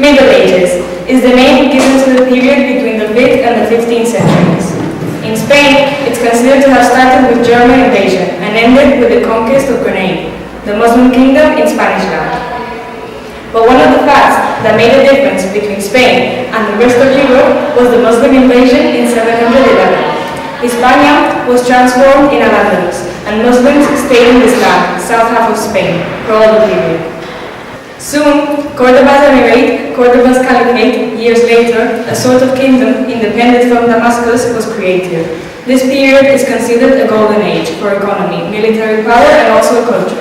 Middle Ages is the name given to the period between the 5th and the 15th centuries. In Spain, it's considered to have started with German invasion and ended with the conquest of Grenada, the Muslim kingdom in Spanish land. But one of the facts that made a difference between Spain and the rest of Europe was the Muslim invasion in 711. Hispania was transformed in Al-Andalus, and Muslims stayed in this land, south half of Spain, for all the period. Soon, Cordoba's emirate, Cordoba's caliphate, years later, a sort of kingdom independent from Damascus, was created. This period is considered a golden age for economy, military power, and also culture.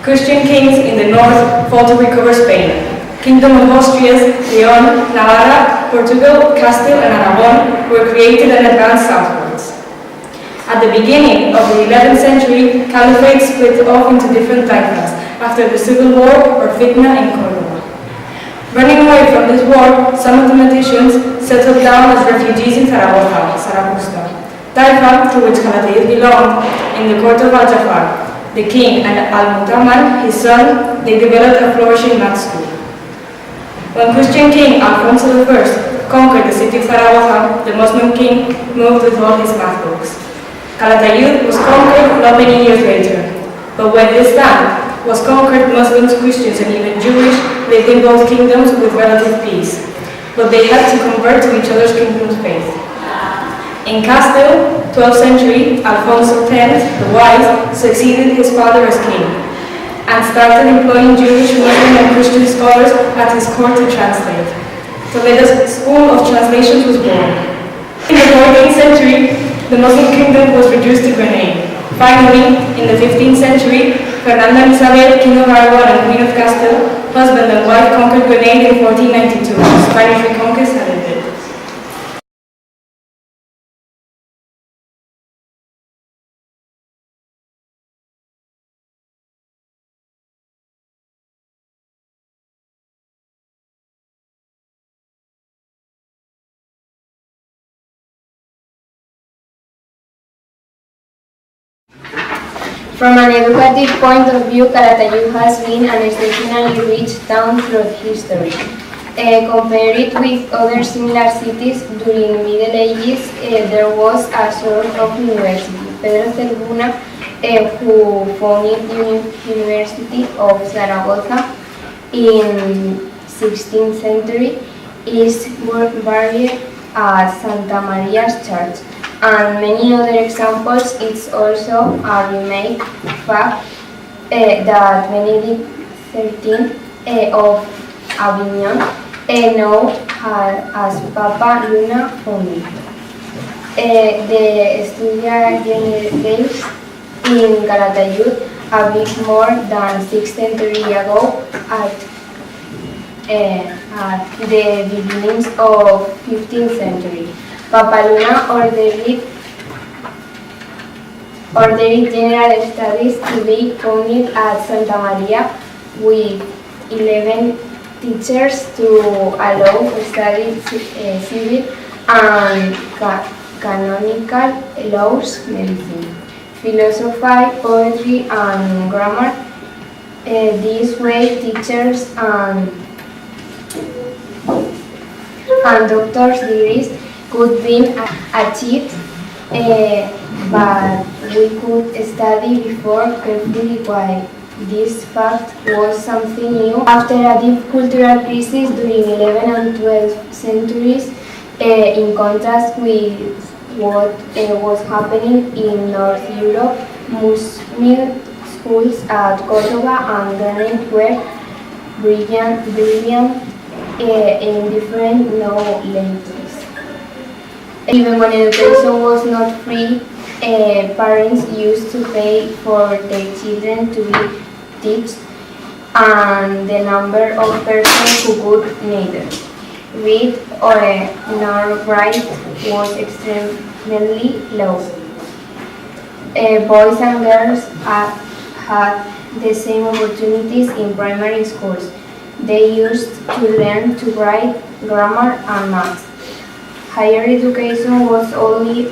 Christian kings in the north fought to recover Spain. Kingdom of Austrias, Leon, Navarra, Portugal, Castile, and Aragon were created and advanced southwards. At the beginning of the 11th century, caliphate split off into different taifas after the civil war or fitna in Cordoba. Running away from this war, some of the magicians settled down as refugees in Zaragoza, taifa to which Calatayud belonged. In the court of Al-Jafar, the king, and Al-Mu'taman, his son, they developed a flourishing math school. When Christian king Alfonso I conquered the city of Zaragoza, the Muslim king moved with all his math books. Calatayud was conquered not many years later, but when this land was conquered, Muslims, Christians, and even Jewish lived in both kingdoms with relative peace, but they had to convert to each other's kingdom's faith. In Castile, 12th century, Alfonso X, the Wise, succeeded his father as king, and started employing Jewish, Muslim, and Christian scholars at his court to translate. Toledo's school of translations was born. In the 14th century, the Muslim kingdom was reduced to Grenada. Finally, in the 15th century, Fernando and Isabel, king of Aragon and queen of Castile, husband and wife, conquered Grenada in 1492. Spanish reconquest had ended. From an educative point of view, Calatayud has been an exceptionally rich town throughout history. Compared with other similar cities during the Middle Ages, there was a sort of university. Pedro Cervuna, who founded the University of Zaragoza in 16th century, is buried at Santa Maria's Church. And many other examples. It's also a remake fact that Benedict XIII of Avignon, known as Papa Luna, founded. The Studia Generales in Calatayud a bit more than 6 centuries ago at the beginnings of 15th century. Papa Luna ordered general studies to be founded at Santa Maria with 11 teachers to allow study civil and canonical laws, medicine, philosophy, poetry, and grammar. This way, teachers and doctors' degrees could be achieved, but we could study before carefully why this fact was something new. After a deep cultural crisis during 11th and 12th centuries, in contrast with what was happening in North Europe, Muslim schools at Cordoba and Granada were brilliant in different knowledges. Even when education was not free, parents used to pay for their children to be taught, and the number of persons who could neither read nor write was extremely low. Boys and girls had the same opportunities in primary schools. They used to learn to write, grammar, and math. Higher education was only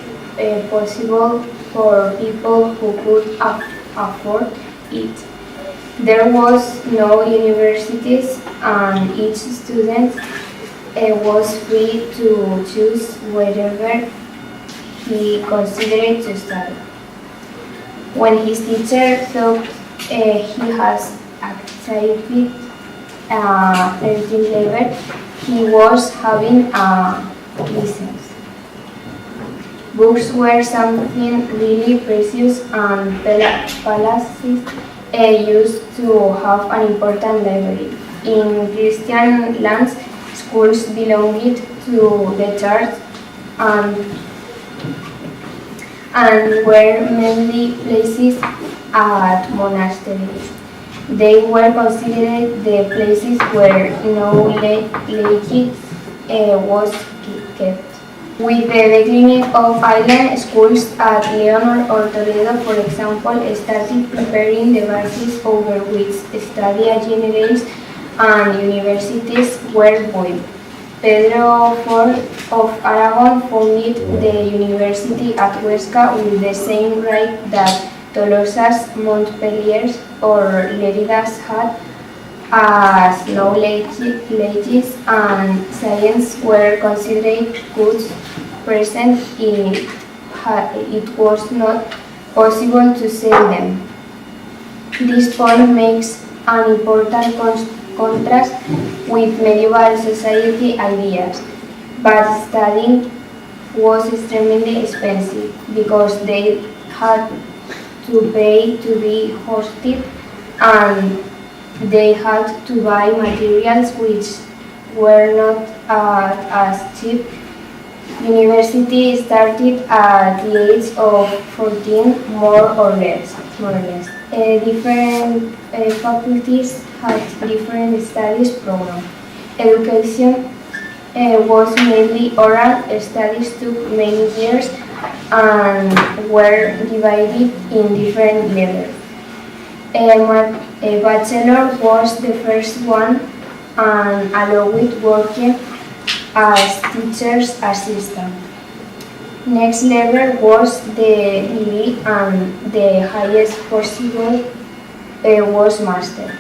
possible for people who could afford it. There was no universities, and each student was free to choose wherever he considered to study. When his teacher thought he has achieved a certain level, he was having a license. Books were something really precious, and palaces used to have an important library. In Christian lands, schools belonged to the church and were mainly places at monasteries. They were considered the places where no laicity was kept. With the declining of island, schools at León or Toledo, for example, started preparing the basis over which study generals and universities were built. Pedro IV of Aragon founded the university at Huesca with the same right that Tolosa's, Montpellier's, or Lérida's had, as knowledge and science were considered goods present it was not possible to sell them. This point makes an important contrast with medieval society ideas, but studying was extremely expensive because they had to pay to be hosted and they had to buy materials which were not as cheap. University started at the age of 14, more or less. Different faculties had different studies programs. Education was mainly oral. Studies took many years and were divided in different levels. A bachelor was the first one and allowed working as teacher's assistant. Next level was the degree and the highest possible was master.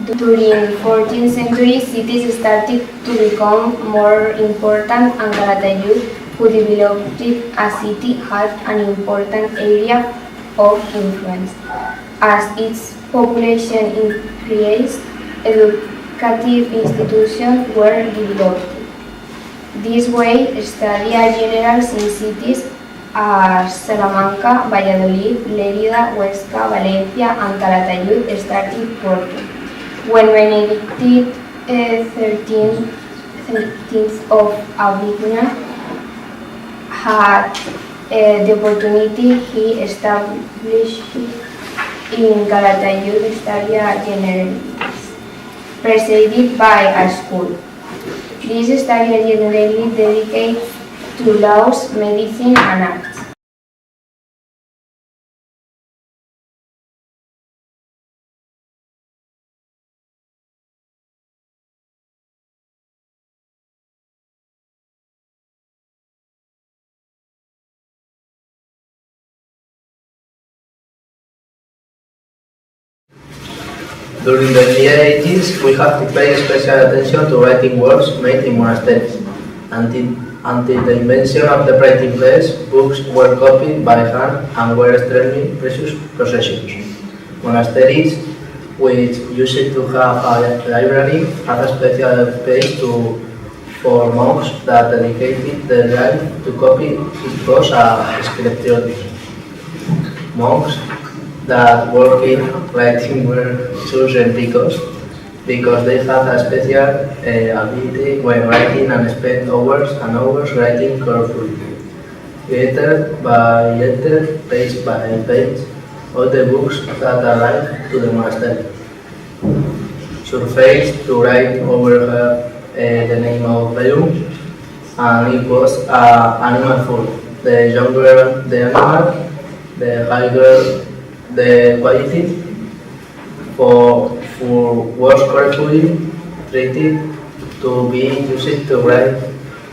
During 14th century, cities started to become more important and Calatayud, who developed a city, had an important area of influence. As its population increased, educative institutions were developed. This way, study generals in cities as Salamanca, Valladolid, Lérida, Huesca, Valencia, and Calatayud started working. When Benedict XIII of Avignon had the opportunity, he established in Calatayud Stadia Generalis, preceded by a school. This Stadia Generalis dedicated to laws, medicine, and arts. During the Middle Ages, we have to pay special attention to writing works made in monasteries. Until the invention of the printing press, books were copied by hand and were extremely precious possessions. Monasteries, which used to have a library, had a special space for monks that dedicated their life to copy. It was a scripture. Monks that work in writing were chosen because they had a special ability when writing and spent hours and hours writing carefully. Letter by letter, page by page, all the books that arrived to the monastery. Surfaced to write over her the name of Belum, and it was animal food. The younger the animal, the higher the quality for was carefully treated to be used to write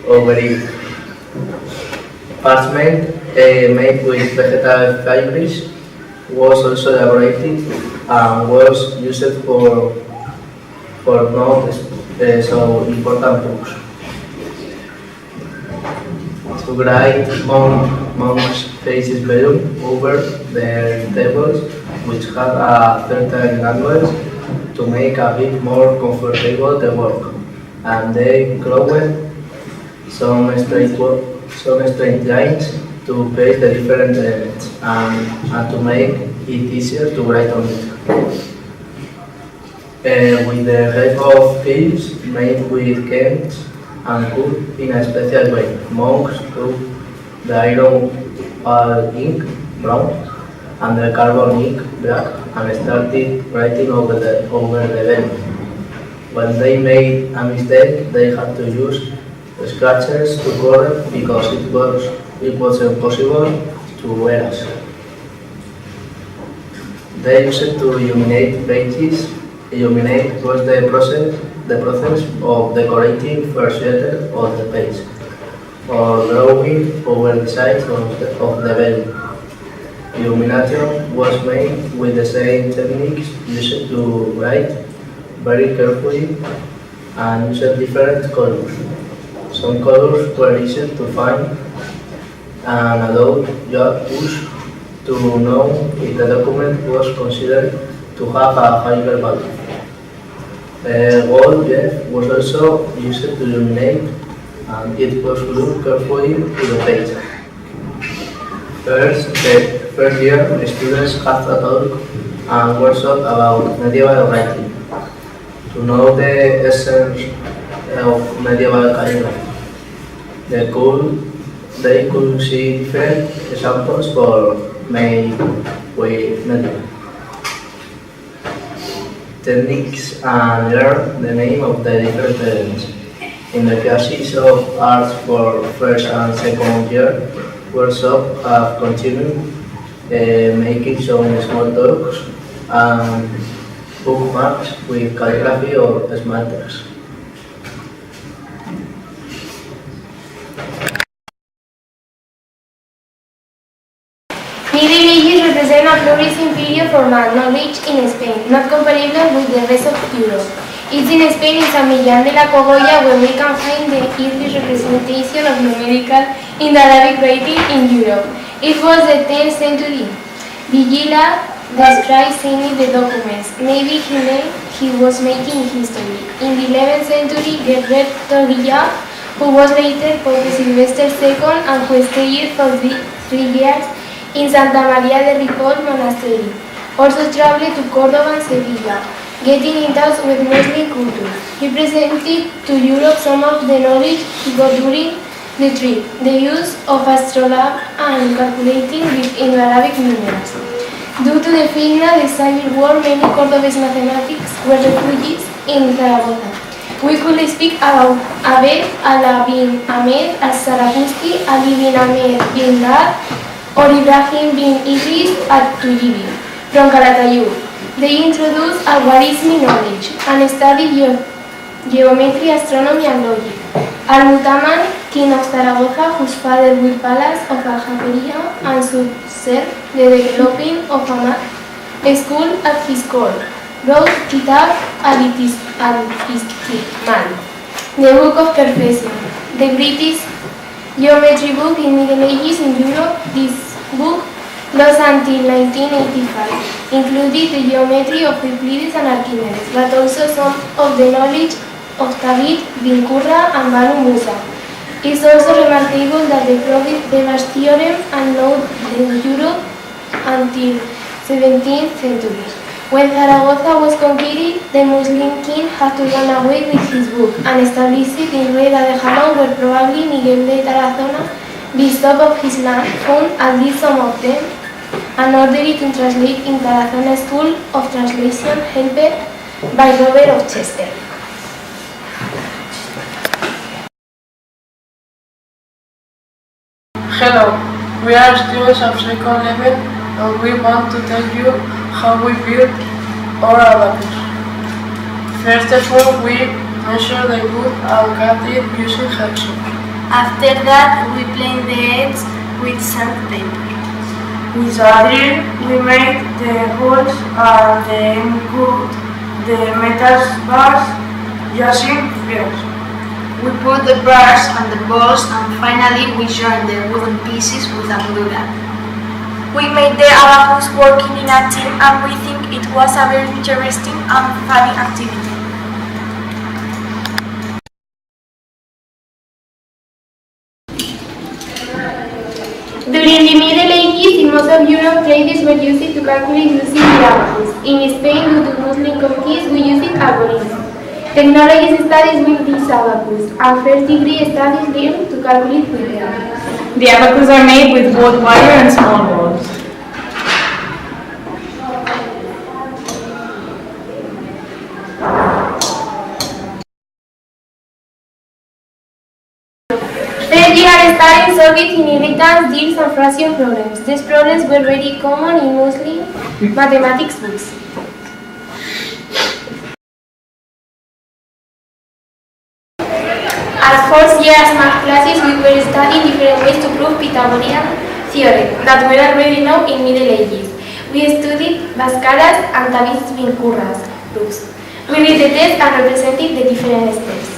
over it. Parchment made with vegetable fibers was also elaborated and was used for not so important books. To write monks' faces vellum over their tables, which had a certain angles to make a bit more comfortable the work, and they glowed some straight lines to place the different elements and to make it easier to write on it. With the help of films made with cans and cooked in a special way, monks took the iron ink brown and the carbon ink black and started writing over the vellum. When they made a mistake, they had to use scratchers to correct because it was impossible to erase. They used to illuminate pages. Illuminate was the process of decorating first letter of the page or drawing over the sides of the vellum. Illumination was made with the same techniques used to write very carefully and used different colors. Some colors were easy to find and allowed us to know if the document was considered to have a higher value. Gold was also used to illuminate and it was glued carefully to the page. The first year, the students had a talk and workshop about medieval writing to know the essence of medieval calligraphy. They could see different examples for made with medieval techniques and learn the name of the different elements. In the classes of arts for first and second year, workshops have continued making some small talks and bookmarks with calligraphy or small text. Middle Ages represent a flourishing period for knowledge in Spain, not comparable with the rest of Europe. It's in Spain, in San Millán de la Cogolla, where we can find the earliest representation of numerical in Arabic writing in Europe. It was the 10th century. Vigila describes seeing the documents. Maybe he was making history. In the 11th century, Gerber Torilla, who was later Pope Sylvester II and who stayed for 3 years in Santa Maria de Ripoll Monastery, also traveled to Córdoba and Sevilla, getting in touch with Muslim culture. He presented to Europe some of the knowledge he got during the trip, the use of astrolabe and calculating with Indo-Arabic numerals. Due to the Fitna, the Civil War, many Cordobese mathematics were refugees in Zaragoza. We could speak about Abed Ala bin Ahmed al-Saraqusti, Ali bin Ahmed bin Dar, or Ibrahim bin Idris at-Tujibi from Calatayud. They introduced algorithmic knowledge and studied geometry, astronomy and logic. Al-Mutaman, king of Zaragoza, whose father built palace of Aljaferia and succeeded the developing of a school at his court, wrote Kitab al-Istihman, the Book of Perfection, the British geometry book in Middle Ages in Europe. This book, lost until 1985, included the geometry of Euclides and Archimedes, but also some of the knowledge of Thabit bin Qurra and Banu Musa. It's also remarkable that they proved Weber's theorem and known in Europe until 17th century. When Zaragoza was conquered, the Muslim king had to run away with his book and established it in Rueda de Jalón, where probably Miguel de Tarazona, bishop of his land, found at least some of them and ordered it to translate in Tarazona School of Translation, helped by Robert of Chester. Hello, we are students of second level and we want to tell you how we build our abacus. First of all, we measure the wood and cut it using hacksaw. After that, we plane the edge with sandpaper. With a drill, we made the holes and then cut the metal bars using flares. We put the bars on the balls and finally we joined the wooden pieces with a glue gun. We made the abacus working in a team and we think it was a very interesting and funny activity. During the Middle Ages, in most of Europe, traders were used to calculate using the abacus. In Spain, due to Muslim conquest, we use it algorithm. Technology studies with this abacus, and first-degree studies learn to calculate with the abacus. The abacus are made with both wire and small balls. Third-year studies solved inheritance, deals, and fraction problems. These problems were very common in Muslim mathematics books. As fourth-year math classes, we were studying different ways to prove Pitagorean Theorem that were already known in Middle Ages. We studied Bhaskara's and David Vincurra's proofs. We did the test and represented the different steps.